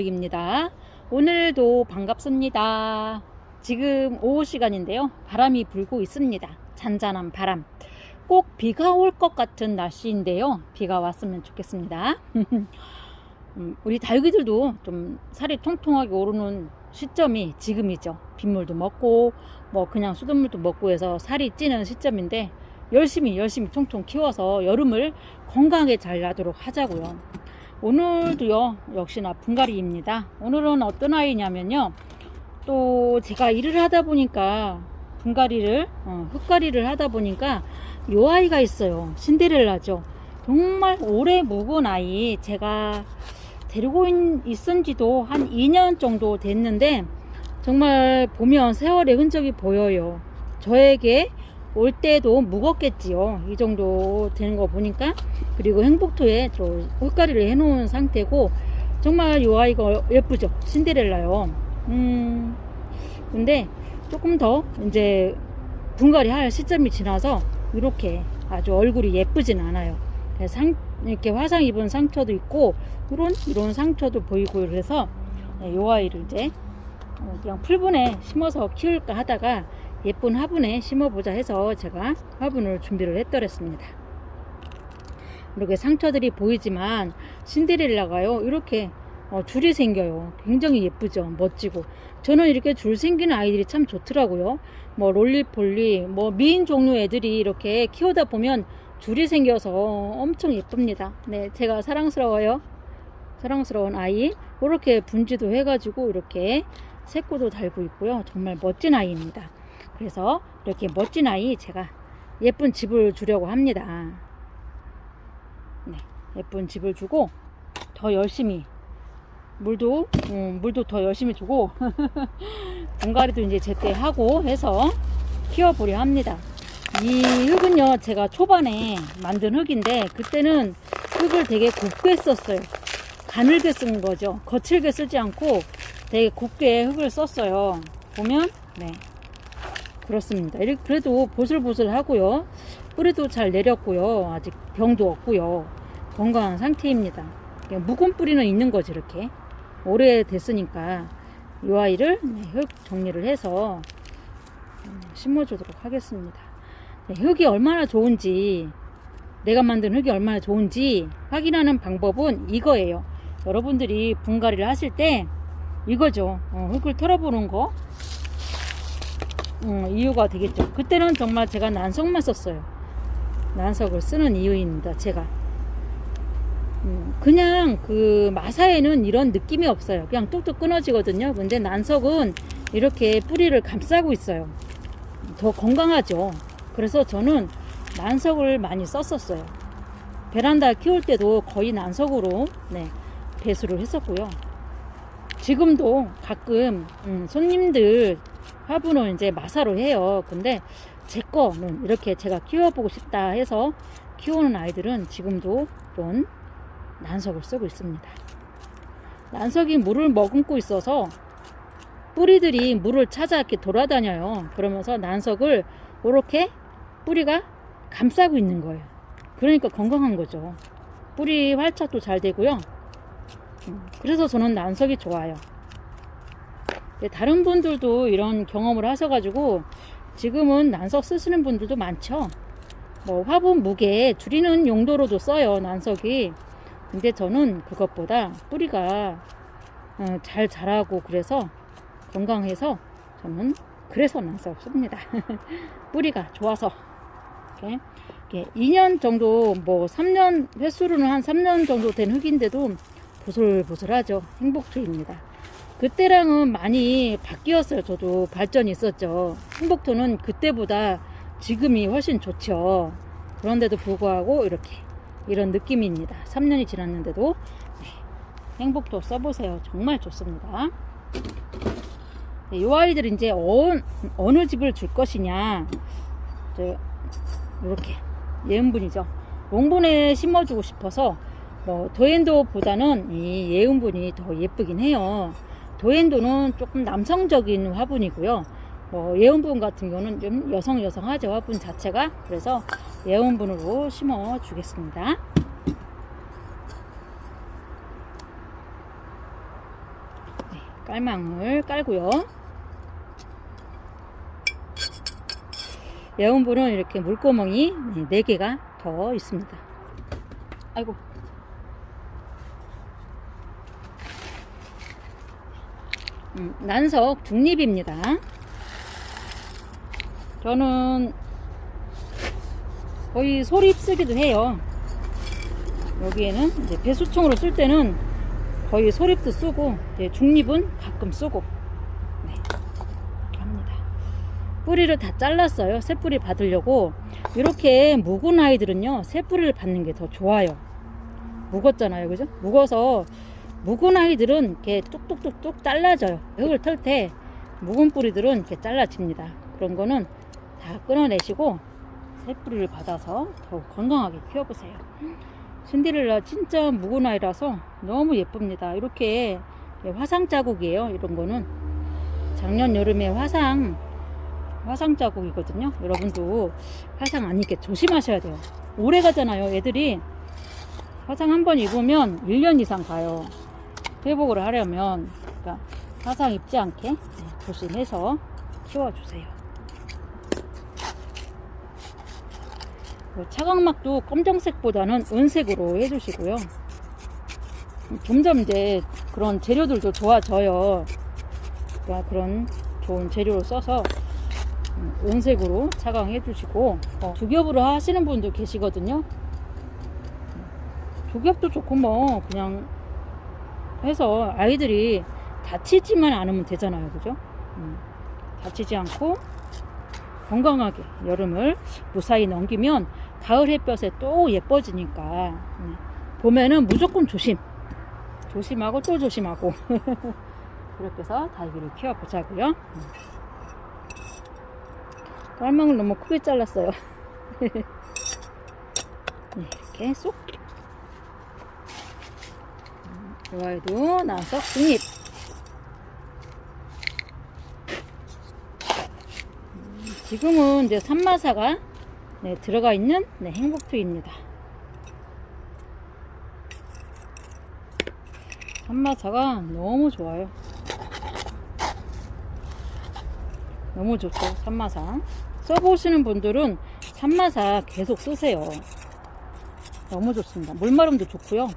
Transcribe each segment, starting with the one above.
김열기입니다. 오늘도 반갑습니다. 지금 오후 시간인데요. 바람이 불고 있습니다. 잔잔한 바람. 꼭 비가 올 것 같은 날씨인데요. 비가 왔으면 좋겠습니다. 우리 닭이들도 좀 살이 통통하게 오르는 시점이 지금이죠. 빗물도 먹고 뭐 그냥 수돗물도 먹고 해서 살이 찌는 시점인데 열심히 통통 키워서 여름을 건강하게 잘 나도록 하자고요. 오늘도요 역시나 분갈이입니다. 오늘은 어떤 아이냐면요, 또 제가 일을 하다 보니까 분갈이를 흙갈이를 하다 보니까 요 아이가 있어요. 신데렐라죠. 정말 오래 묵은 아이, 제가 데리고 있은 지도 한 2년 정도 됐는데 정말 보면 세월의 흔적이 보여요. 저에게 올 때도 묵었겠지요. 이 정도 되는 거 보니까. 그리고 행복토에 흙갈이를 해 놓은 상태고, 정말 이 아이가 예쁘죠. 신데렐라요. 근데 조금 더 이제 분갈이 할 시점이 지나서 이렇게 아주 얼굴이 예쁘진 않아요. 이렇게 화상 입은 상처도 있고 이런 상처도 보이고, 그래서 이 아이를 이제 그냥 풀분에 심어서 키울까 하다가 예쁜 화분에 심어보자 해서 제가 화분을 준비를 했더랬습니다. 이렇게 상처들이 보이지만 신데렐라가요 이렇게 줄이 생겨요. 굉장히 예쁘죠. 멋지고. 저는 이렇게 줄 생기는 아이들이 참 좋더라고요. 뭐 롤리폴리, 뭐 미인 종류 애들이 이렇게 키우다 보면 줄이 생겨서 엄청 예쁩니다. 네, 제가 사랑스러워요. 사랑스러운 아이. 이렇게 분지도 해가지고 이렇게 새꼬도 달고 있고요. 정말 멋진 아이입니다. 그래서 이렇게 멋진 아이 제가 예쁜 집을 주려고 합니다. 네, 예쁜 집을 주고 더 열심히 물도 더 열심히 주고 분갈이도 이제 제때 하고 해서 키워보려 합니다. 이 흙은요 제가 초반에 만든 흙인데 그때는 흙을 되게 곱게 썼어요. 가늘게 쓴 거죠. 거칠게 쓰지 않고 되게 곱게 흙을 썼어요. 보면 네, 그렇습니다. 그래도 보슬보슬 하고요. 뿌리도 잘 내렸고요. 아직 병도 없고요. 건강한 상태입니다. 묵은 뿌리는 있는 거지. 이렇게 오래됐으니까 이 아이를 흙 정리를 해서 심어주도록 하겠습니다. 흙이 얼마나 좋은지, 내가 만든 흙이 얼마나 좋은지 확인하는 방법은 이거예요. 여러분들이 분갈이를 하실 때 이거죠. 흙을 털어보는 거 이유가 되겠죠. 그때는 정말 제가 난석만 썼어요. 난석을 쓰는 이유입니다. 제가 그냥 그 마사에는 이런 느낌이 없어요. 그냥 뚝뚝 끊어지거든요. 근데 난석은 이렇게 뿌리를 감싸고 있어요. 더 건강하죠. 그래서 저는 난석을 많이 썼었어요. 베란다 키울 때도 거의 난석으로 배수를 했었고요. 지금도 가끔 손님들 화분을 이제 마사로 해요. 근데 제 거는 이렇게 제가 키워보고 싶다 해서 키우는 아이들은 지금도 이런 난석을 쓰고 있습니다. 난석이 물을 머금고 있어서 뿌리들이 물을 찾아 이렇게 돌아다녀요. 그러면서 난석을 이렇게 뿌리가 감싸고 있는 거예요. 그러니까 건강한 거죠. 뿌리 활착도 잘 되고요. 그래서 저는 난석이 좋아요. 다른 분들도 이런 경험을 하셔가지고 지금은 난석 쓰시는 분들도 많죠. 뭐 화분 무게 줄이는 용도로도 써요, 난석이. 근데 저는 그것보다 뿌리가 잘 자라고 그래서 건강해서 저는 그래서 난석 씁니다. 뿌리가 좋아서. 이렇게 2년 정도, 뭐 3년, 횟수로는 한 3년 정도 된 흙인데도 보슬보슬하죠. 행복토입니다. 그때랑은 많이 바뀌었어요. 저도 발전이 있었죠. 행복토는 그때보다 지금이 훨씬 좋죠. 그런데도 불구하고 이런 느낌입니다. 3년이 지났는데도 행복토 써보세요. 정말 좋습니다. 이 아이들은 이제 어느 집을 줄 것이냐, 이렇게 예은분이죠. 용분에 심어주고 싶어서 도엔도보다는 이 예은분이 더 예쁘긴 해요. 도엔도는 조금 남성적인 화분이고요. 예은분 같은 경우는 좀 여성하죠, 화분 자체가. 그래서 예은분으로 심어 주겠습니다. 깔망을 깔고요. 여운분은 이렇게 물구멍이 4개가 더 있습니다. 아이고. 난석 중립입니다. 저는 거의 소립 쓰기도 해요. 여기에는 이제 배수총으로 쓸 때는 거의 소립도 쓰고, 중립은 가끔 쓰고, 네, 이렇게 합니다. 뿌리를 다 잘랐어요. 새 뿌리 받으려고. 이렇게 묵은 아이들은요, 새 뿌리를 받는 게 더 좋아요. 묵었잖아요, 그죠? 묵어서 묵은 아이들은 이렇게 뚝뚝뚝뚝 잘라져요. 흙을 털 때 묵은 뿌리들은 이렇게 잘라집니다. 그런 거는 다 끊어내시고 새 뿌리를 받아서 더욱 건강하게 키워보세요. 신데렐라 진짜 묵은 아이라서 너무 예쁩니다. 이렇게 화상 자국이에요. 이런 거는 작년 여름에 화상 자국이거든요. 여러분도 화상 안 입게 조심하셔야 돼요. 오래 가잖아요. 애들이 화상 한번 입으면 1년 이상 가요. 회복을 하려면. 그러니까 화상 입지 않게 조심해서 키워주세요. 차광막도 검정색보다는 은색으로 해주시고요. 점점 이제 그런 재료들도 좋아져요. 그러니까 그런 좋은 재료를 써서 은색으로 차광해 주시고, 두겹으로 하시는 분도 계시거든요. 두겹도 좋고 뭐 그냥 해서 아이들이 다치지만 않으면 되잖아요, 그죠? 다치지 않고 건강하게 여름을 무사히 넘기면 가을 햇볕에 또 예뻐지니까, 봄에는 무조건 조심하고 또 조심하고 그렇게 해서 다육이를 키워보자고요. 깔망을 너무 크게 잘랐어요. 이렇게 쏙. 이 아이도 난석 중립. 지금은 이제 산마사가 들어가 있는 행복트입니다. 산마사가 너무 좋아요. 너무 좋죠. 산마사 써보시는 분들은 산마사 계속 쓰세요. 너무 좋습니다. 물마름도 좋고요.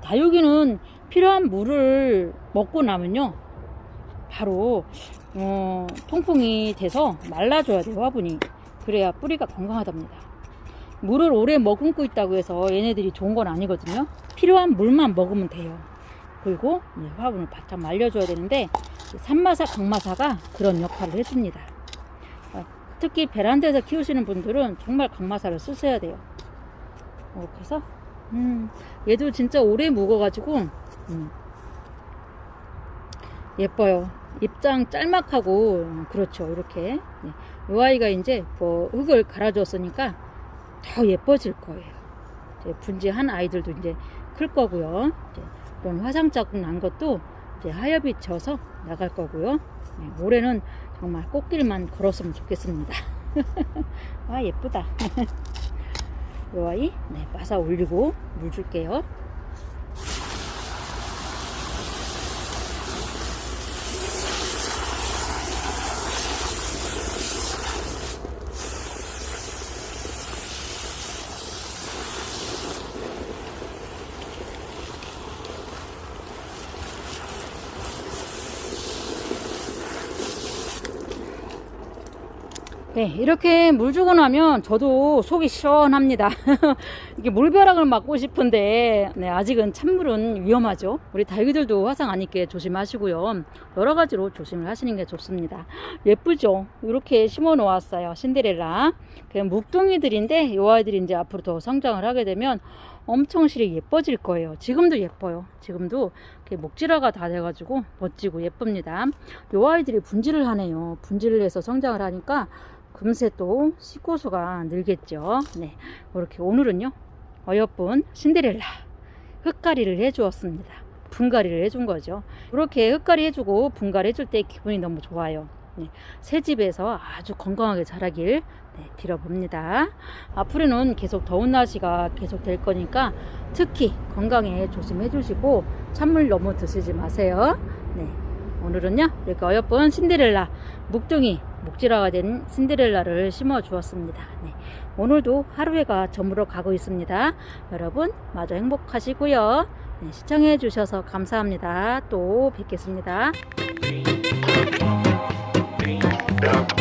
다육이는 필요한 물을 먹고 나면요, 바로 통풍이 돼서 말라줘야 돼요. 화분이. 그래야 뿌리가 건강하답니다. 물을 오래 머금고 있다고 해서 얘네들이 좋은 건 아니거든요. 필요한 물만 먹으면 돼요. 그리고 화분을 바짝 말려줘야 되는데, 산마사, 강마사가 그런 역할을 해줍니다. 특히 베란다에서 키우시는 분들은 정말 강마사를 쓰셔야 돼요. 그래서 얘도 진짜 오래 묵어가지고 예뻐요. 입장 짤막하고 그렇죠. 이렇게 이 아이가 이제 뭐 흙을 갈아줬으니까 더 예뻐질 거예요. 이제 분지한 아이들도 이제 클 거고요. 이제 이런 화상 자국 난 것도 이제 하엽이 져서 나갈 거고요. 올해는 정말 꽃길만 걸었으면 좋겠습니다. 아, 예쁘다. 이 아이 마사 올리고 물 줄게요. 네, 이렇게 물 주고 나면 저도 속이 시원합니다. 이게 물벼락을 맞고 싶은데, 아직은 찬물은 위험하죠. 우리 다육이들도 화상 안 입게 조심하시고요. 여러 가지로 조심을 하시는 게 좋습니다. 예쁘죠? 이렇게 심어 놓았어요. 신데렐라. 그냥 묵둥이들인데, 이 아이들이 이제 앞으로 더 성장을 하게 되면 엄청 실이 예뻐질 거예요. 지금도 예뻐요. 지금도 이렇게 목질화가 다 돼가지고 멋지고 예쁩니다. 이 아이들이 분질을 하네요. 분질을 해서 성장을 하니까 금세 또 식구수가 늘겠죠. 네, 이렇게 오늘은요, 어여쁜 신데렐라 흙가리를 해주었습니다. 분갈이를 해준 거죠. 이렇게 흙가리 해주고 분갈이 해줄 때 기분이 너무 좋아요. 네, 새 집에서 아주 건강하게 자라길 네, 빌어봅니다. 앞으로는 계속 더운 날씨가 계속 될 거니까 특히 건강에 조심해 주시고 찬물 너무 드시지 마세요. 네, 오늘은요 이렇게 어여쁜 신데렐라 묵둥이 목질화가 된 신데렐라를 심어 주었습니다. 네, 오늘도 하루해가 저물어 가고 있습니다. 여러분 마저 행복하시고요. 네, 시청해 주셔서 감사합니다. 또 뵙겠습니다. Yeah.